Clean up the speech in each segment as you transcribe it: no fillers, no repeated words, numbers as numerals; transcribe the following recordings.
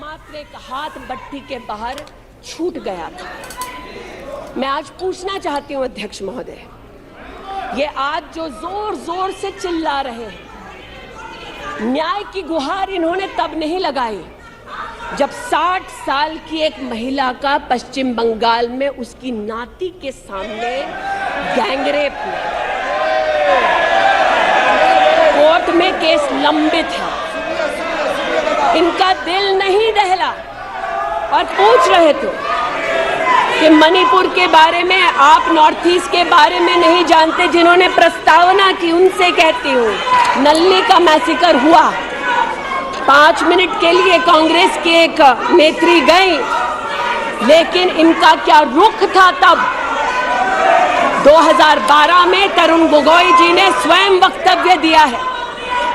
मात्र एक हाथ भट्टी के बाहर छूट गया था। मैं आज पूछना चाहती हूं अध्यक्ष महोदय, ये आज जो जोर जोर से चिल्ला रहे हैं, न्याय की गुहार इन्होंने तब नहीं लगाई जब 60 साल की एक महिला का पश्चिम बंगाल में उसकी नाती के सामने गैंगरेप हुआ। कोर्ट में केस लंबित है, इनका दिल नहीं दहला और पूछ रहे थे कि मणिपुर के बारे में आप नॉर्थ ईस्ट के बारे में नहीं जानते। जिन्होंने प्रस्तावना की उनसे कहती हूँ, नल्ली का मैसेकर हुआ, 5 मिनट के लिए कांग्रेस की एक नेत्री गई, लेकिन इनका क्या रुख था तब। 2012 में तरुण गोगोई जी ने स्वयं वक्तव्य दिया है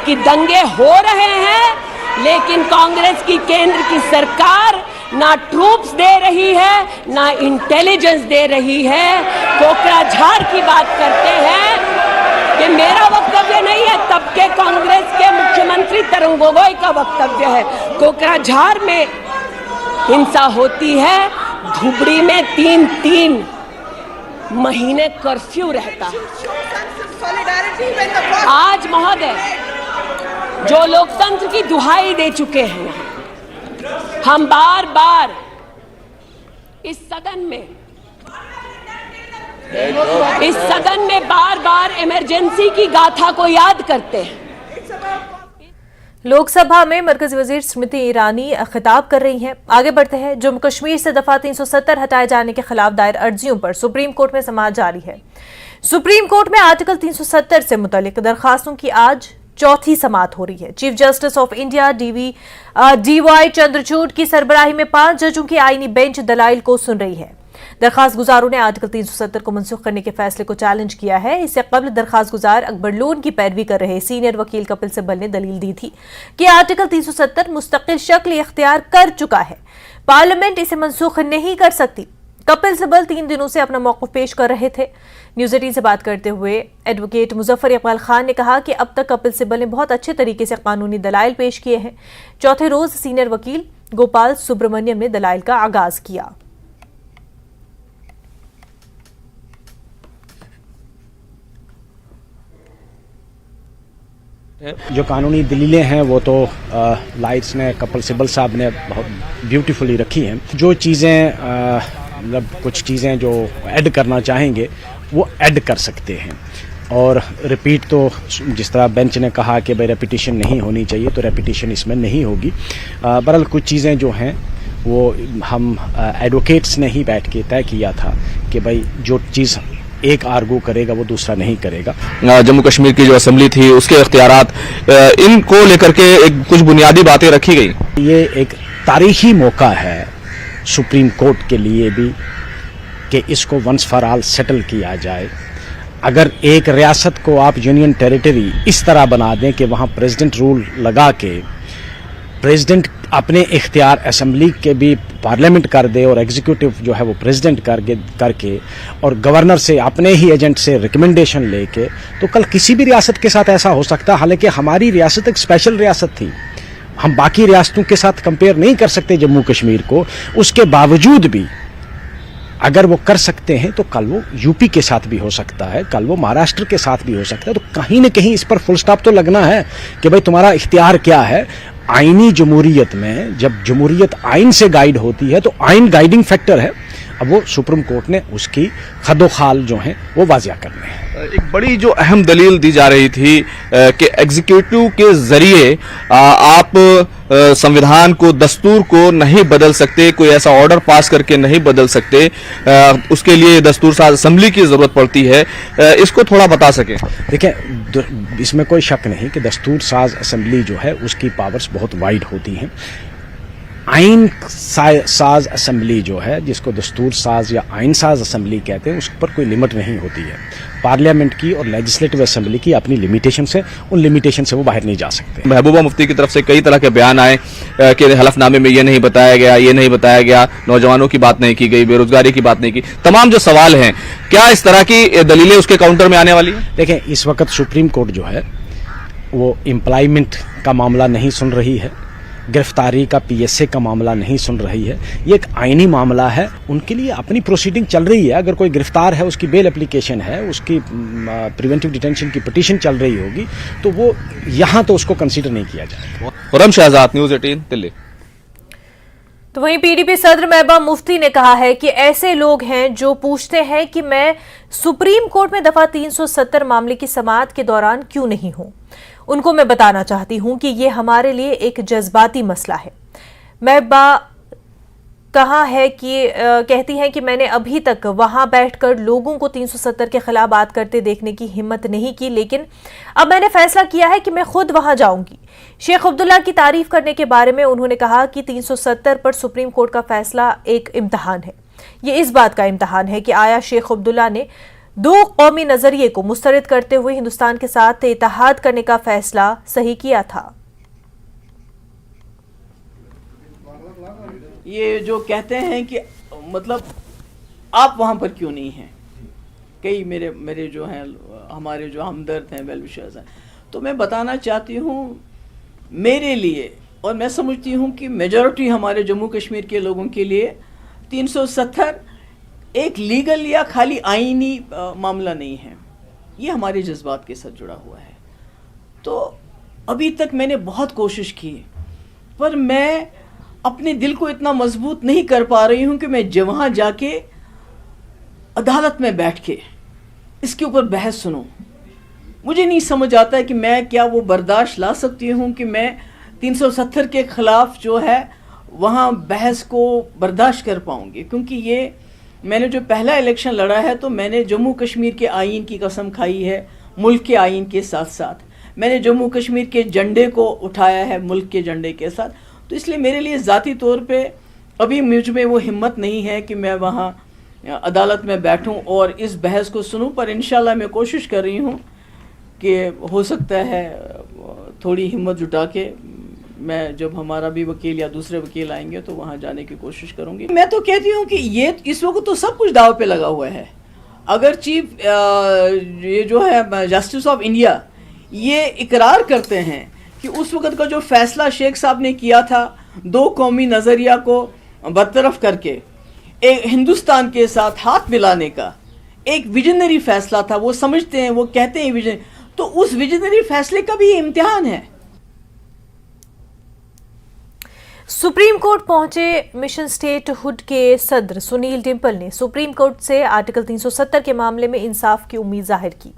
कि दंगे हो रहे हैं, लेकिन कांग्रेस की केंद्र की सरकार ना ट्रूप्स दे रही है, ना इंटेलिजेंस दे रही है। कोकराझार की बात करते हैं कि मेरा वक्तव्य नहीं है, तब के कांग्रेस के मुख्यमंत्री तरुण गोगोई का वक्तव्य है। कोकराझार में हिंसा होती है, धुबड़ी में 3-3 महीने कर्फ्यू रहता है। आज महोदय जो लोकतंत्र की दुहाई दे चुके हैं, हम बार बार इस सदन में बार बार इमरजेंसी की गाथा को याद करते हैं। लोकसभा में मरकजी वजीर स्मृति ईरानी खिताब कर रही हैं। आगे बढ़ते हैं। जम्मू कश्मीर से दफा 370 हटाए जाने के खिलाफ दायर अर्जियों पर सुप्रीम कोर्ट में समाअत जारी है। सुप्रीम कोर्ट में आर्टिकल 370 से मुतालिक दरखास्तों की आज चौथी समाअत हो रही है। Chief justice of India DY Chandrachud की सरबराही में 5 जजों की आईनी बेंच दलाइल को सुन रही है। दरखास्त गुजारों ने आर्टिकल 370 को मनसूख करने के फैसले को चैलेंज किया है। इससे कबल दरखास्त गुजार अकबर लोन की पैरवी कर रहे सीनियर वकील कपिल सिब्बल ने दलील दी थी कि आर्टिकल 370 मुस्तकिल शक्ल इख्तियार कर चुका है, पार्लियामेंट इसे मनसूख नहीं कर सकती। कपिल सिब्बल 3 दिनों से अपना मौक़िफ़ पेश कर रहे थे। न्यूज़ 18 से बात करते हुए एडवोकेट मुजफ्फर इकबाल खान ने कहा कि अब तक कपिल सिब्बल ने बहुत अच्छे तरीके से कानूनी दलाइल पेश किए हैं। चौथे रोज सीनियर वकील गोपाल सुब्रमण्यम ने दलाइल का आगाज किया। जो कानूनी दलीलें हैं वो तो लाइट्स ने, कपिल सिब्बल साहब ने बहुत ब्यूटीफुली रखी हैं। जो चीज़ें मतलब कुछ चीज़ें जो ऐड करना चाहेंगे वो ऐड कर सकते हैं। और रिपीट तो जिस तरह बेंच ने कहा कि भाई रेपिटेशन नहीं होनी चाहिए, तो रेपिटेशन इसमें नहीं होगी। बहरहाल कुछ चीज़ें जो हैं वो हम एडवोकेट्स ने ही बैठ के तय किया था कि भाई जो चीज़ एक आर्गू करेगा वो दूसरा नहीं करेगा। जम्मू कश्मीर की जो असेंबली थी उसके इख्तियारात, इनको लेकर के एक कुछ बुनियादी बातें रखी गई। ये एक तारीखी मौका है सुप्रीम कोर्ट के लिए भी कि इसको वंस फॉर ऑल सेटल किया जाए। अगर एक रियासत को आप यूनियन टेरिटरी इस तरह बना दें कि वहाँ प्रेसिडेंट रूल लगा के प्रेसिडेंट अपने इख्तियार असेंबली के भी पार्लियामेंट कर दे और एग्जीक्यूटिव जो है वो प्रेसिडेंट करके और गवर्नर से अपने ही एजेंट से रिकमेंडेशन लेके, तो कल किसी भी रियासत के साथ ऐसा हो सकता है। हालांकि हमारी रियासत एक स्पेशल रियासत थी, हम बाकी रियासतों के साथ कंपेयर नहीं कर सकते जम्मू कश्मीर को। उसके बावजूद भी अगर वो कर सकते हैं तो कल वो यूपी के साथ भी हो सकता है, कल वो महाराष्ट्र के साथ भी हो सकता है। तो कहीं ना कहीं इस पर फुल स्टॉप तो लगना है कि भाई तुम्हारा इख्तियार क्या है। आईनी जमहूरियत में जब जमहूरियत आइन से गाइड होती है तो आइन गाइडिंग फैक्टर है। अब वो सुप्रीम कोर्ट ने उसकी खदोखाल जो है वो वाजिया करने हैं। एक बड़ी जो अहम दलील दी जा रही थी कि एग्जीक्यूटिव के जरिए आप संविधान को, दस्तूर को नहीं बदल सकते, कोई ऐसा ऑर्डर पास करके नहीं बदल सकते, उसके लिए दस्तूर साज असेंबली की जरूरत पड़ती है। इसको थोड़ा बता सकें। देखिए, इसमें कोई शक नहीं कि दस्तूर साज असेंबली जो है उसकी पावर्स बहुत वाइड होती हैं। आइन साज असेंबली जो है, जिसको दस्तूर साज या आइन साज असेंबली कहते हैं, उस पर कोई लिमिट नहीं होती है। पार्लियामेंट की और लेजिस्लेटिव असेंबली की अपनी लिमिटेशन से, उन लिमिटेशन से वो बाहर नहीं जा सकते। महबूबा मुफ्ती की तरफ से कई तरह के बयान आए कि हलफनामे में ये नहीं बताया गया, ये नहीं बताया गया, नौजवानों की बात नहीं की गई, बेरोजगारी की बात नहीं की। तमाम जो सवाल हैं, क्या इस तरह की दलीलें उसके काउंटर में आने वाली है? देखें, इस वक्त सुप्रीम कोर्ट जो है वो एम्प्लॉयमेंट का मामला नहीं सुन रही है, गिरफ्तारी का पीएसए का मामला नहीं सुन रही है। ये एक आईनी मामला है, उनके लिए अपनी प्रोसीडिंग चल रही है। अगर कोई गिरफ्तार है, उसकी बेल एप्लीकेशन है, उसकी प्रिवेंटिव डिटेंशन की पिटीशन चल रही होगी, तो वो यहाँ तो उसको कंसीडर नहीं किया जाएगा। खुर्रम शहजाद, न्यूज़ 18 दिल्ली। तो वहीं पीडीपी सदर महबूबा मुफ्ती ने कहा है कि ऐसे लोग हैं जो पूछते हैं कि मैं सुप्रीम कोर्ट में दफा 370 मामले की समाअत के दौरान क्यों नहीं हूं। उनको मैं बताना चाहती हूं कि ये हमारे लिए एक जज्बाती मसला है। महबूबा कहती हैं कि मैंने अभी तक वहां बैठकर लोगों को 370 के खिलाफ बात करते देखने की हिम्मत नहीं की, लेकिन अब मैंने फैसला किया है कि मैं खुद वहां जाऊंगी। शेख अब्दुल्ला की तारीफ करने के बारे में उन्होंने कहा कि 370 पर सुप्रीम कोर्ट का फैसला एक इम्तिहान है। ये इस बात का इम्तिहान है कि आया शेख अब्दुल्ला ने दो कौमी नजरिए को मुस्तरद करते हुए हिंदुस्तान के साथ इत्तेहाद करने का फैसला सही किया था। ये जो कहते हैं कि मतलब आप वहाँ पर क्यों नहीं हैं, कई मेरे जो हैं हमारे जो हमदर्द हैं, वेल विशर्स हैं, तो मैं बताना चाहती हूँ मेरे लिए, और मैं समझती हूँ कि मेजॉरिटी हमारे जम्मू कश्मीर के लोगों के लिए 370 एक लीगल या खाली आईनी मामला नहीं है, ये हमारे जज्बात के साथ जुड़ा हुआ है। तो अभी तक मैंने बहुत कोशिश की, पर मैं अपने दिल को इतना मजबूत नहीं कर पा रही हूं कि मैं वहाँ जाके अदालत में बैठ के इसके ऊपर बहस सुनूं। मुझे नहीं समझ आता है कि मैं क्या वो बर्दाश्त ला सकती हूं कि मैं 370 के खिलाफ जो है वहाँ बहस को बर्दाश्त कर पाऊंगी, क्योंकि ये मैंने जो पहला इलेक्शन लड़ा है तो मैंने जम्मू कश्मीर के आइन की कसम खाई है, मुल्क के आइन के साथ साथ मैंने जम्मू कश्मीर के झंडे को उठाया है मुल्क के झंडे के साथ। तो इसलिए मेरे लिए ज़ाती तौर पे अभी मुझ में वो हिम्मत नहीं है कि मैं वहाँ अदालत में बैठूं और इस बहस को सुनूं, पर इंशाल्लाह मैं कोशिश कर रही हूँ कि हो सकता है थोड़ी हिम्मत जुटा के मैं जब हमारा भी वकील या दूसरे वकील आएंगे तो वहाँ जाने की कोशिश करूँगी। मैं तो कहती हूँ कि ये इस वक्त तो सब कुछ दाव पे लगा हुआ है। अगर चीफ ये जो है जस्टिस ऑफ इंडिया ये इकरार करते हैं कि उस वक्त का जो फैसला शेख साहब ने किया था दो कौमी नज़रिया को बरतरफ करके एक हिंदुस्तान के साथ हाथ मिलाने का एक विजनरी फैसला था, वो समझते हैं, वो कहते हैं विजन, तो उस विजनरी फैसले का भी इम्तिहान है। सुप्रीम कोर्ट पहुंचे मिशन स्टेटहुड के सदर सुनील डिंपल ने सुप्रीम कोर्ट से आर्टिकल 370 के मामले में इंसाफ की उम्मीद जाहिर की।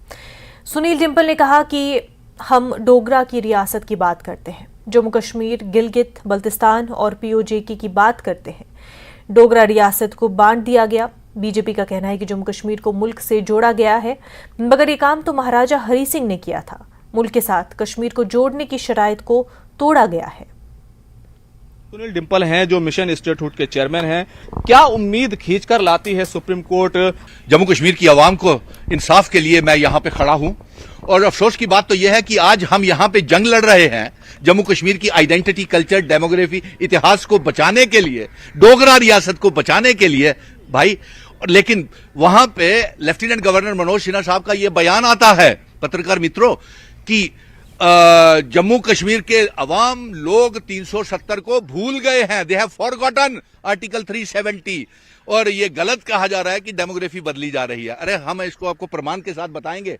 सुनील डिंपल ने कहा कि हम डोगरा की रियासत की बात करते हैं, जम्मू कश्मीर, गिलगित बल्तिस्तान और पीओजेके की बात करते हैं। डोगरा रियासत को बांट दिया गया। बीजेपी का कहना है कि जम्मू कश्मीर को मुल्क से जोड़ा गया है, मगर ये काम तो महाराजा हरि सिंह ने किया था। मुल्क के साथ कश्मीर को जोड़ने की शराइत को तोड़ा गया है। सुनील डिंपल हैं जो मिशन स्टेटहुड के चेयरमैन हैं। क्या उम्मीद खींचकर लाती है सुप्रीम कोर्ट? जम्मू कश्मीर की आवाम को इंसाफ के लिए मैं यहाँ पे खड़ा हूँ, और अफसोस की बात तो यह है कि आज हम यहाँ पे जंग लड़ रहे हैं जम्मू कश्मीर की आइडेंटिटी, कल्चर, डेमोग्राफी, इतिहास को बचाने के लिए, डोगरा रियासत को बचाने के लिए भाई, लेकिन वहां पे लेफ्टिनेंट गवर्नर मनोज सिन्हा साहब का यह बयान आता है पत्रकार मित्रों कि जम्मू कश्मीर के अवाम लोग 370 को भूल गए हैं, दे हैव फॉरगॉटन आर्टिकल 370, और ये गलत कहा जा रहा है कि डेमोग्राफी बदली जा रही है। अरे हम इसको आपको प्रमाण के साथ बताएंगे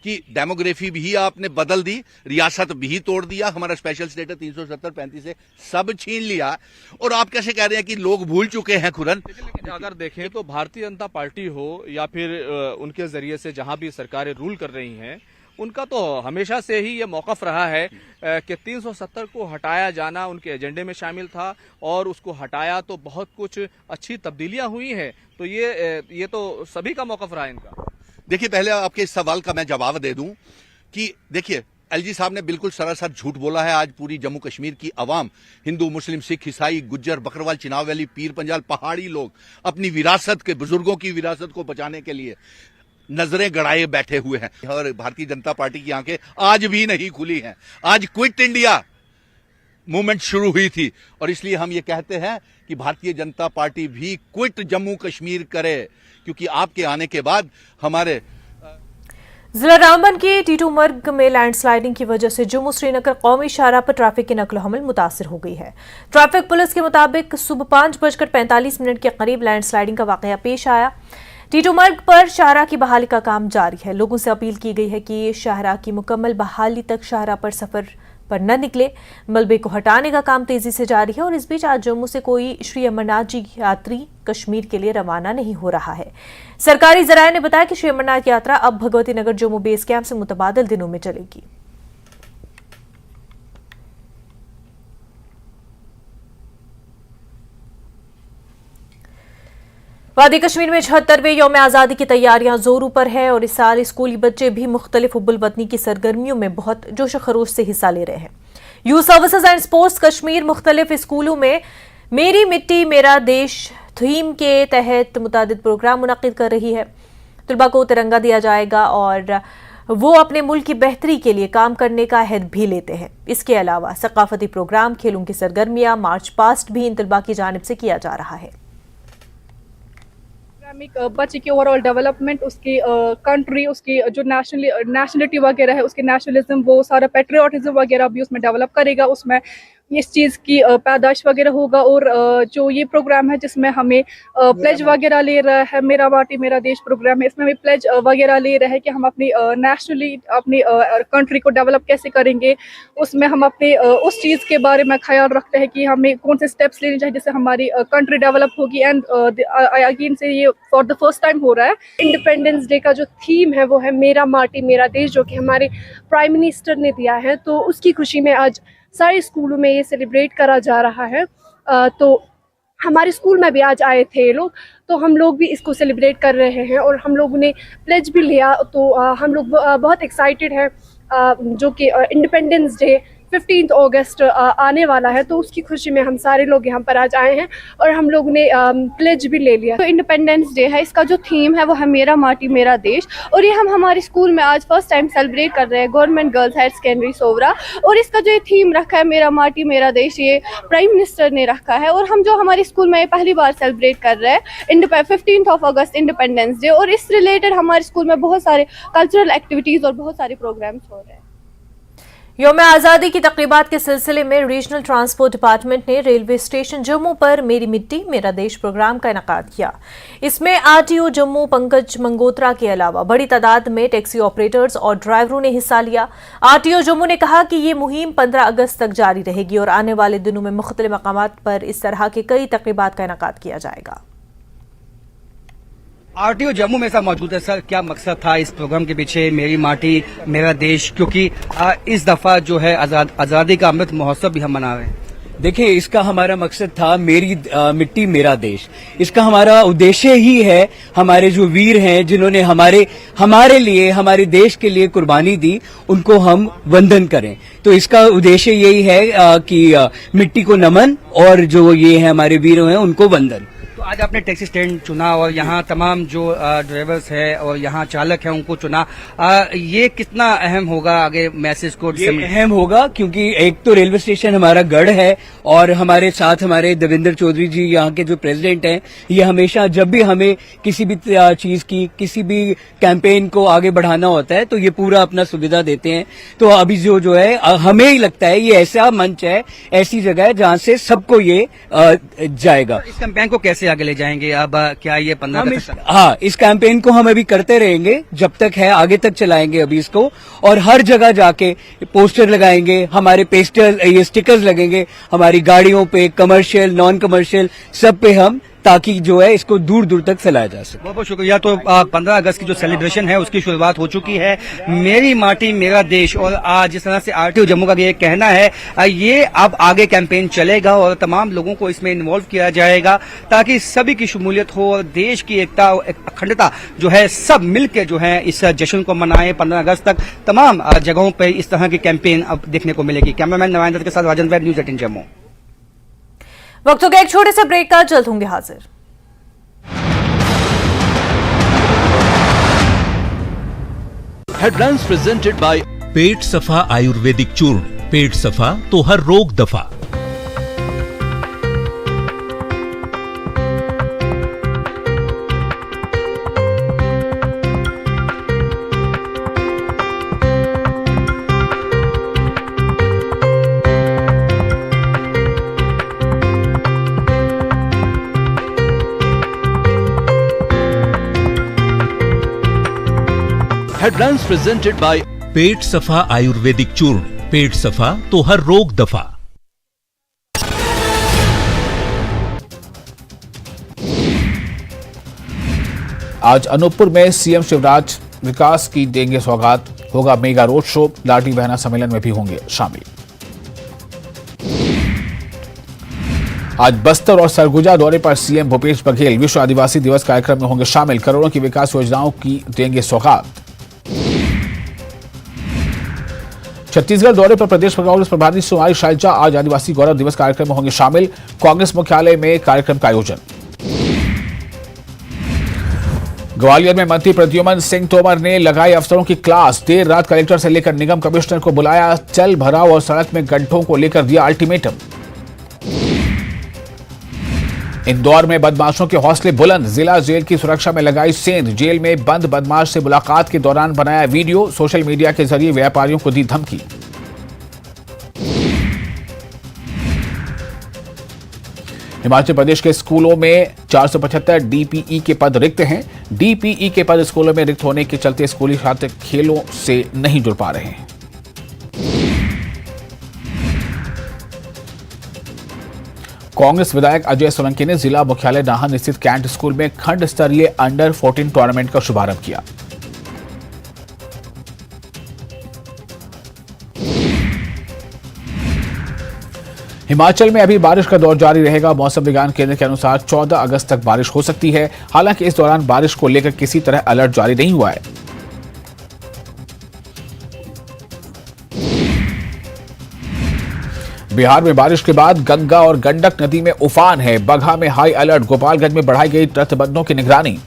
कि डेमोग्राफी भी आपने बदल दी, रियासत भी तोड़ दिया, हमारा स्पेशल स्टेटस 370-35 से सब छीन लिया, और आप कैसे कह रहे हैं कि लोग भूल चुके हैं? खुरन, अगर देखें तो भारतीय जनता पार्टी हो या फिर उनके जरिए से जहां भी सरकारें रूल कर रही हैं, उनका तो हमेशा से ही ये मौकफ रहा है कि 370 को हटाया जाना उनके एजेंडे में शामिल था, और उसको हटाया तो बहुत कुछ अच्छी तब्दीलियां हुई हैं। तो ये तो सभी का मौकफ रहा है इनका। देखिए, पहले आपके इस सवाल का मैं जवाब दे दूं कि देखिए, एलजी साहब ने बिल्कुल सरासर झूठ बोला है। आज पूरी जम्मू कश्मीर की आवाम, हिंदू, मुस्लिम, सिख, ईसाई, गुज्जर, बकरवाल, चिनाब वैली, पीर पंजाल, पहाड़ी लोग अपनी विरासत के, बुजुर्गों की विरासत को बचाने के लिए नजरें गड़ाए बैठे हुए हैं, और भारतीय जनता पार्टी की आंखें आज भी नहीं खुली हैं। आज क्विट इंडिया मूवमेंट शुरू हुई थी, और इसलिए हम ये कहते हैं कि भारतीय जनता पार्टी भी क्विट जम्मू कश्मीर करे, क्योंकि आपके आने के बाद हमारे जिला रामबन के टीटूमर्ग में लैंडस्लाइडिंग की वजह से जम्मू श्रीनगर कौमी शाहराह पर ट्रैफिक की नकलो हमल मुतासिर हो गई है। ट्रैफिक पुलिस के मुताबिक सुबह 5:45 के करीब लैंडस्लाइडिंग का वाकया पेश आया। टीटूमर्ग पर शाहराह की बहाली का काम जारी है। लोगों से अपील की गई है कि शाहराह की मुकम्मल बहाली तक शाहराह पर सफर पर न निकले। मलबे को हटाने का काम तेजी से जारी है और इस बीच आज जम्मू से कोई श्री अमरनाथ जी यात्री कश्मीर के लिए रवाना नहीं हो रहा है। सरकारी जराये ने बताया कि श्री अमरनाथ यात्रा अब भगवती नगर जम्मू बेस कैंप से मुतबादिल दिनों में चलेगी। वादी कश्मीर में 76वें यौम आज़ादी की तैयारियां जोरों पर है और इस साल स्कूली बच्चे भी मुख्तलिफ हुब्बुल वतनी की सरगर्मियों में बहुत जोश खरोश से हिस्सा ले रहे हैं। Youth services and sports Kashmir मुख्तलिफ स्कूलों में मेरी मिट्टी मेरा देश थीम के तहत मुतादिद प्रोग्राम मुनक्किद कर रही है। तलबा को तिरंगा दिया जाएगा और वो अपने मुल्क की बेहतरी के लिए काम करने का अहद भी लेते हैं। इसके अलावा सकाफती प्रोग्राम, खेलों की सरगर्मियां, मार्च पास्ट भी इन तलबा की जानिब से किया जा रहा है। बच्चे की ओवरऑल डेवलपमेंट, उसकी कंट्री, उसकी जो नेशनलिटी वगैरह है, उसके नेशनलिज्म, वो सारा पेट्रियाटिज्म वगैरह भी उसमें डेवलप करेगा। उसमें इस चीज़ की पैदाइश वगैरह होगा। और जो ये प्रोग्राम है जिसमें हमें प्लेज वगैरह ले रहा है, मेरा माटी मेरा देश प्रोग्राम है, इसमें हमें प्लेज वगैरह ले रहे हैं कि हम अपनी नेशनली अपनी कंट्री को डेवलप कैसे करेंगे। उसमें हम अपने उस चीज़ के बारे में ख्याल रखते हैं कि हमें कौन से स्टेप्स लेने चाहिए जिससे हमारी कंट्री डेवलप होगी। एंड अगेन से ये फॉर द फर्स्ट टाइम हो रहा है। इंडिपेंडेंस डे का जो थीम है वो है मेरा माटी मेरा देश, जो कि हमारे प्राइम मिनिस्टर ने दिया है। तो उसकी खुशी में आज सारे स्कूलों में ये सेलिब्रेट करा जा रहा है। तो हमारे स्कूल में भी आज आए थे लोग, तो हम लोग भी इसको सेलिब्रेट कर रहे हैं और हम लोगों ने प्लेज भी लिया। तो हम लोग बहुत एक्साइटेड हैं, जो कि इंडिपेंडेंस डे 15 अगस्त आने वाला है। तो उसकी खुशी में हम सारे लोग यहाँ पर आज आए हैं और हम लोग ने प्लेज भी ले लिया। तो इंडिपेंडेंस डे है, इसका जो थीम है वो है मेरा माटी मेरा देश, और ये हम हमारे स्कूल में आज फर्स्ट टाइम सेलिब्रेट कर रहे हैं, गवर्नमेंट गर्ल्स हायर सेकेंडरी सोवरा। और इसका जो ये थीम रखा है मेरा माटी मेरा देश, ये प्राइम मिनिस्टर ने रखा है और हम जो हमारे स्कूल में पहली बार सेलिब्रेट कर रहे हैं 15 अगस्त इंडिपेंडेंस डे। और इस रिलेटेड हमारे स्कूल में बहुत सारे कल्चरल एक्टिविटीज़ और बहुत सारे प्रोग्राम्स हो रहे हैं। यौम आज़ादी की तक़रीबात के सिलसिले में रीजनल ट्रांसपोर्ट डिपार्टमेंट ने रेलवे स्टेशन जम्मू पर मेरी मिट्टी मेरा देश प्रोग्राम का इनेकाद किया। इसमें आरटीओ जम्मू पंकज मंगोत्रा के अलावा बड़ी तादाद में टैक्सी ऑपरेटर्स और ड्राइवरों ने हिस्सा लिया। आरटीओ जम्मू ने कहा कि ये मुहिम 15 अगस्त तक जारी रहेगी और आने वाले दिनों में मुख्तलिफ मकामात पर इस तरह के कई तक़रीबात का इनेकाद किया जाएगा। आरटीओ जम्मू में सर मौजूद है। सर, क्या मकसद था इस प्रोग्राम के पीछे मेरी माटी मेरा देश, क्योंकि इस दफा जो है आजादी का अमृत महोत्सव भी हम मना रहे हैं? देखिए, इसका हमारा मकसद था मेरी मिट्टी मेरा देश। इसका हमारा उद्देश्य ही है हमारे जो वीर हैं जिन्होंने हमारे लिए हमारे देश के लिए कुर्बानी दी, उनको हम वंदन करें। तो इसका उद्देश्य यही है कि मिट्टी को नमन और जो ये है हमारे वीर हैं उनको वंदन। तो आज आपने टैक्सी स्टैंड चुना और यहाँ तमाम जो ड्राइवर्स है और यहाँ चालक है उनको चुना, ये कितना अहम होगा आगे मैसेज को? ये अहम होगा क्योंकि एक तो रेलवे स्टेशन हमारा गढ़ है और हमारे साथ हमारे देवेंद्र चौधरी जी यहाँ के जो प्रेसिडेंट हैं, ये हमेशा जब भी हमें किसी भी चीज की किसी भी कैंपेन को आगे बढ़ाना होता है तो ये पूरा अपना सुविधा देते हैं। तो अभी जो है हमें ही लगता है ये ऐसा मंच है, ऐसी जगह है जहाँ से सबको ये जाएगा। इस कैंपेन को कैसे आगे ले जाएंगे? अब क्या ये 15 अगस्त? हाँ, इस कैंपेन को हम अभी करते रहेंगे, जब तक है आगे तक चलाएंगे अभी इसको, और हर जगह जाके पोस्टर लगाएंगे, हमारे पेस्टर ये स्टिकर्स लगेंगे हमारी गाड़ियों पे, कमर्शियल नॉन कमर्शियल सब पे हम, ताकि जो है इसको दूर दूर तक फैलाया जा सके। बहुत बहुत शुक्रिया। तो 15 अगस्त की जो सेलिब्रेशन है उसकी शुरुआत हो चुकी है, मेरी माटी मेरा देश। और आज जिस तरह से आरटीओ जम्मू का ये कहना है, ये अब आगे कैंपेन चलेगा और तमाम लोगों को इसमें इन्वॉल्व किया जाएगा ताकि सभी की शमूलियत हो और देश की एकता अखंडता जो है सब मिलकर जो है इस जश्न को मनाएं। 15 अगस्त तक तमाम जगहों पर इस तरह की कैंपेन अब देखने को मिलेगी। कैमरामैन नवाइंदर के साथ राजन वैद, न्यूज़ 18 जम्मू। वक्त हो गया एक छोटे से ब्रेक का, जल्द होंगे हाजिर। हेडलाइंस प्रेजेंटेड बाय पेट सफा आयुर्वेदिक चूर्ण। पेट सफा तो हर रोग दफा। हेडलाइंस प्रेजेंटेड बाय पेट सफा आयुर्वेदिक चूर्ण, पेट सफा तो हर रोग दफा। आज अनूपपुर में सीएम शिवराज विकास की देंगे सौगात, होगा mega road show, Ladli Behna सम्मेलन में भी होंगे शामिल। आज बस्तर और सरगुजा दौरे पर सीएम भूपेश बघेल विश्व आदिवासी दिवस कार्यक्रम में होंगे शामिल, करोड़ों की विकास योजनाओं की देंगे सौगात। छत्तीसगढ़ दौरे पर प्रदेश कांग्रेस प्रभारी सुमारी शाइजा आज आदिवासी गौरव दिवस कार्यक्रम में होंगे शामिल, कांग्रेस मुख्यालय में कार्यक्रम का आयोजन। ग्वालियर में मंत्री प्रद्युमन सिंह तोमर ने लगाई अफसरों की क्लास, देर रात कलेक्टर से लेकर निगम कमिश्नर को बुलाया, चल भराव और सड़क में गड्ढों को लेकर दिया अल्टीमेटम। इंदौर में बदमाशों के हौसले बुलंद, जिला जेल की सुरक्षा में लगाई सेंध, जेल में बंद बदमाश से मुलाकात के दौरान बनाया वीडियो, सोशल मीडिया के जरिए व्यापारियों को दी धमकी। हिमाचल प्रदेश के स्कूलों में 475 डीपीई के पद रिक्त हैं। डीपीई के पद स्कूलों में रिक्त होने के चलते स्कूली छात्र खेलों से नहीं जुड़ पा रहे हैं। कांग्रेस विधायक अजय सोलंकी ने जिला मुख्यालय नाहन स्थित कैंट स्कूल में खंड स्तरीय अंडर 14 टूर्नामेंट का शुभारंभ किया। हिमाचल में अभी बारिश का दौर जारी रहेगा। मौसम विज्ञान केंद्र के अनुसार 14 अगस्त तक बारिश हो सकती है। हालांकि इस दौरान बारिश को लेकर किसी तरह अलर्ट जारी नहीं हुआ है। बिहार में बारिश के बाद गंगा और गंडक नदी में उफान है। बगहा में हाई अलर्ट, गोपालगंज में बढ़ाई गई तटबंधों की निगरानी।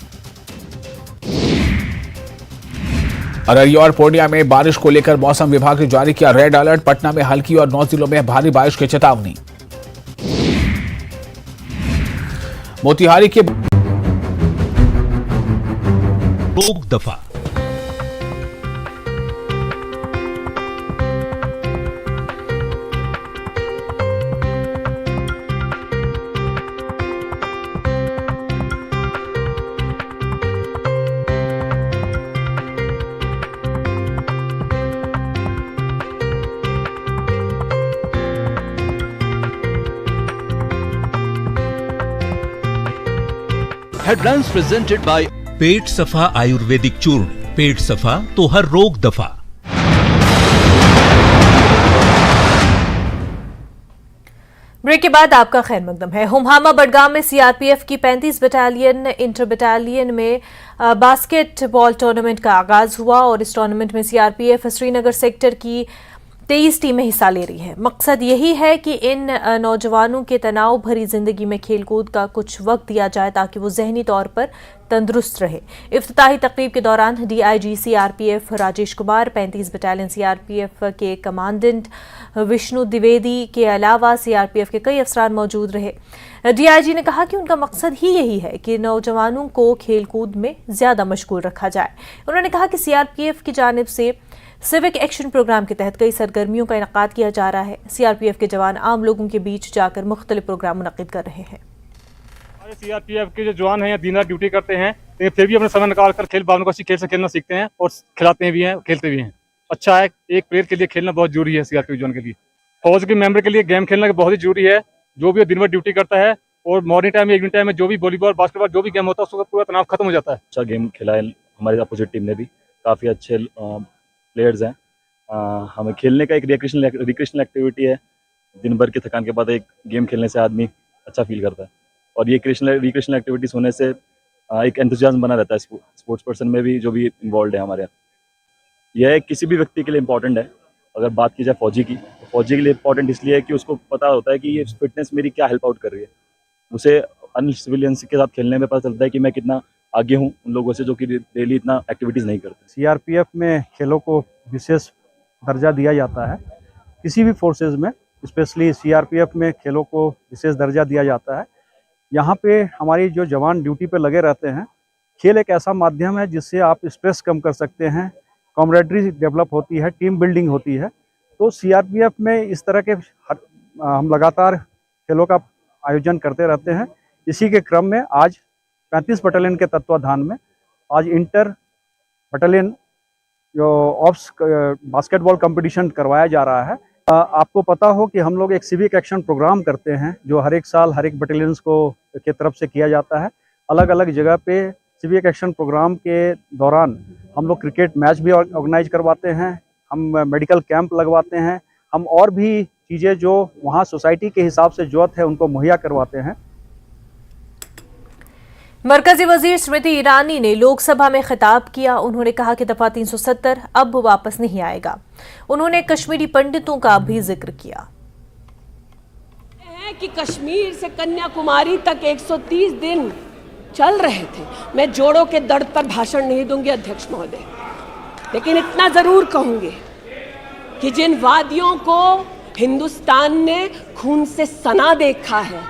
अररिया और पूर्णिया में बारिश को लेकर मौसम विभाग ने जारी किया रेड अलर्ट। पटना में हल्की और 9 जिलों में भारी बारिश की चेतावनी। मोतिहारी के रोग दफा। हेडलाइंस प्रेजेंटेड बाय पेट सफा आयुर्वेदिक चूर्ण, पेट सफा तो हर रोग दफा। ब्रेक के बाद आपका खैर मकदम है। हुमहामा बडगाम में सीआरपीएफ की 35 बटालियन इंटर बटालियन में बास्केटबॉल टूर्नामेंट का आगाज हुआ और इस टूर्नामेंट में सीआरपीएफ श्रीनगर सेक्टर की 23 टीमें हिस्सा ले रही हैं। मकसद यही है कि इन नौजवानों के तनाव भरी जिंदगी में खेलकूद का कुछ वक्त दिया जाए ताकि वो जहनी तौर पर तंदुरुस्त रहे। इफ्तिताही तकरीब के दौरान DIG CRPF Rajesh Kumar, 35 battalion CRPF के कमांडेंट विष्णु द्विवेदी के अलावा सीआरपीएफ के कई अफसरान मौजूद रहे। डीआईजी ने कहा कि उनका मकसद ही यही है कि नौजवानों को खेलकूद में ज्यादा मशगूल रखा जाए। उन्होंने कहा कि सीआरपीएफ की जानिब से सिविक एक्शन प्रोग्राम के तहत कई सरगर्मियों का इनेकाद किया जा रहा है। सीआरपीएफ के जवान आम लोगों के बीच जाकर मुख्तलिफ प्रोग्राम मुनक्किद कर रहे हैं। हमारे सीआरपीएफ के जो जवान हैं दिन रात ड्यूटी करते हैं, लेकिन फिर भी अपने समय निकाल कर खेल भावना को खेल से खेलना सीखते हैं और खिलाते भी हैं, खेलते भी हैं। अच्छा है, एक प्लेयर के लिए खेलना बहुत जरूरी है। सीआरपीएफ जवान के लिए, फौज के मेंबर के लिए गेम खेलना बहुत ही जरूरी है। जो भी दिन भर ड्यूटी करता है और मॉर्निंग टाइम में इवनिंग टाइम में जो भी वॉलीबॉल बास्केटबॉल जो भी गेम होता है उसका पूरा तनाव खत्म हो जाता है। अच्छा गेम खेला है हमारी अपोजिट टीम ने भी, काफ़ी अच्छे प्लेयर्स हैं। हमें खेलने का एक रिक्रिएशनल एक्टिविटी है। दिन भर की थकान के बाद एक गेम खेलने से आदमी अच्छा फील करता है और ये रिक्रिएशनल एक्टिविटीज़ होने से एक एंथुसियाज्म बना रहता है स्पोर्ट्स पर्सन में भी जो भी इन्वॉल्व है हमारे यहाँ। यह किसी भी व्यक्ति के लिए इम्पोर्टेंट है। अगर बात की जाए फौजी की, तो फौजी के लिए इम्पोर्टेंट इसलिए है कि उसको पता होता है कि ये फिटनेस मेरी क्या हेल्प आउट कर रही है। उसे अन्य सिविलियंस के साथ खेलने में पता चलता है कि मैं कितना आगे हूँ उन लोगों से जो कि डेली इतना एक्टिविटीज़ नहीं करते। सीआरपीएफ में खेलों को विशेष दर्जा दिया जाता है। किसी भी फोर्सेज में, स्पेशली सीआरपीएफ में खेलों को विशेष दर्जा दिया जाता है। यहाँ पे हमारी जो जवान ड्यूटी पे लगे रहते हैं, खेल एक ऐसा माध्यम है जिससे आप स्ट्रेस कम कर सकते हैं, कॉमरेडरी डेवलप होती है, टीम बिल्डिंग होती है। तो सीआरपीएफ में इस तरह के हम लगातार खेलों का आयोजन करते रहते हैं। इसी के क्रम में आज 35 बटालियन के तत्वाधान में आज इंटर बटालियन जो ऑप्स बास्केटबॉल कंपटीशन करवाया जा रहा है। आपको पता हो कि हम लोग एक सिविक एक्शन प्रोग्राम करते हैं जो हर एक साल हर एक बटालियंस को के तरफ से किया जाता है। अलग अलग जगह पे सिविक एक्शन प्रोग्राम के दौरान हम लोग क्रिकेट मैच भी ऑर्गेनाइज करवाते हैं, हम मेडिकल कैंप लगवाते हैं, हम और भी चीज़ें जो वहाँ सोसाइटी के हिसाब से जरूरत है उनको मुहैया करवाते हैं। मरकजी वजीर स्मृति ईरानी ने लोकसभा में खिताब किया। उन्होंने कहा कि दफा 370 अब वापस नहीं आएगा। उन्होंने कश्मीरी पंडितों का भी जिक्र किया है कि कश्मीर से कन्याकुमारी तक 130 दिन चल रहे थे। मैं जोड़ों के दर्द पर भाषण नहीं दूंगी अध्यक्ष महोदय, लेकिन इतना जरूर कहूंगी कि जिन वादियों को हिंदुस्तान ने खून से सना देखा है,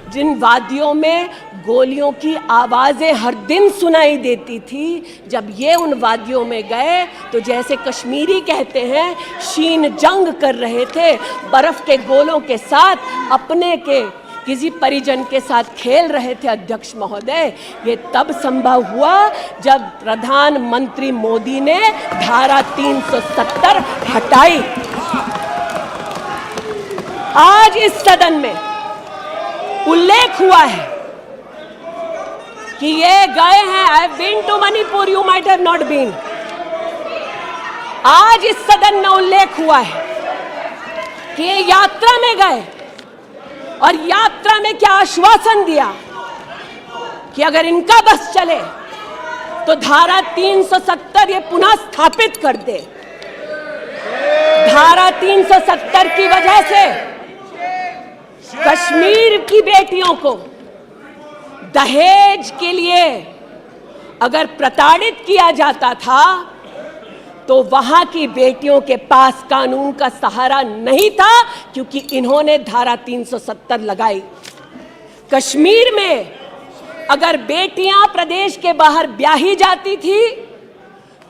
जिन वादियों में गोलियों की आवाज़ें हर दिन सुनाई देती थी, जब ये उन वादियों में गए तो जैसे कश्मीरी कहते हैं शीन जंग कर रहे थे, बर्फ़ के गोलों के साथ अपने के किसी परिजन के साथ खेल रहे थे। अध्यक्ष महोदय, ये तब संभव हुआ जब प्रधानमंत्री मोदी ने धारा 370 हटाई। आज इस सदन में उल्लेख हुआ है कि ये गए हैं। I have been to Manipur, you might have not been. आज इस सदन में उल्लेख हुआ है कि ये यात्रा में गए और यात्रा में क्या आश्वासन दिया कि अगर इनका बस चले तो धारा 370 ये पुनः स्थापित कर दे। धारा 370 की वजह से कश्मीर की बेटियों को दहेज के लिए अगर प्रताड़ित किया जाता था तो वहां की बेटियों के पास कानून का सहारा नहीं था, क्योंकि इन्होंने धारा 370 लगाई। कश्मीर में अगर बेटियां प्रदेश के बाहर ब्याही जाती थी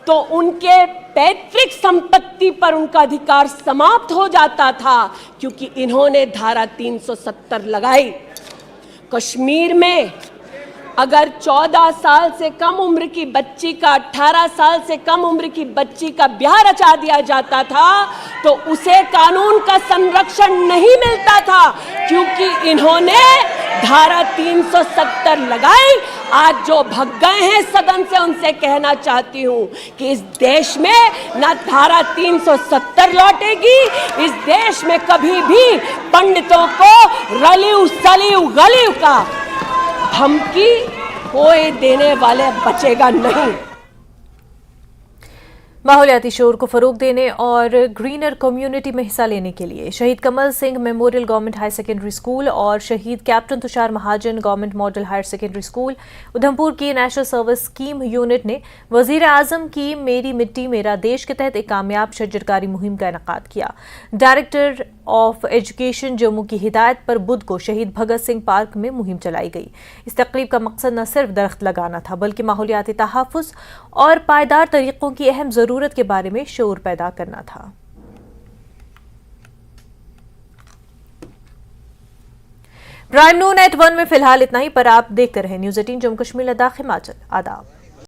तो उनके पैतृक संपत्ति पर उनका अधिकार समाप्त हो जाता था, क्योंकि इन्होंने धारा 370 लगाई। कश्मीर में अगर 14 साल से कम उम्र की बच्ची का 18 साल से कम उम्र की बच्ची का ब्याह रचा दिया जाता था तो उसे कानून का संरक्षण नहीं मिलता था, क्योंकि इन्होंने धारा 370 लगाई। आज जो भग गए हैं सदन से उनसे कहना चाहती हूं कि इस देश में ना धारा 370 लौटेगी। इस देश में कभी भी पंडितों को रलिव सलिव गलिव का धमकी कोई देने वाले बचेगा नहीं। माहौलियाती शोर को फरोग देने और ग्रीनर कम्युनिटी में हिस्सा लेने के लिए शहीद Kamal Singh memorial government higher secondary school और शहीद captain Tushar Mahajan government model higher secondary school Udhampur की नेशनल सर्विस स्कीम यूनिट ने वजीर आजम की मेरी मिट्टी मेरा देश के तहत एक कामयाब शजरकारी मुहिम का इनेकाद किया। डायरेक्टर ऑफ एजुकेशन जम्मू की हिदायत पर बुध को शहीद भगत सिंह पार्क में मुहिम चलाई गई। इस तकरीब का मकसद न सिर्फ दरख्त लगाना था बल्कि माहौलियाती तहफ़्फ़ुज़ और पायदार तरीक़ों की अहम ज़रूरत के बारे में शऊर पैदा करना था। प्राइम नून एट 1 में फिलहाल इतना ही, पर आप देखते रहे न्यूज़ 18 जम्मू कश्मीर लद्दाख हिमाचल। आदाब।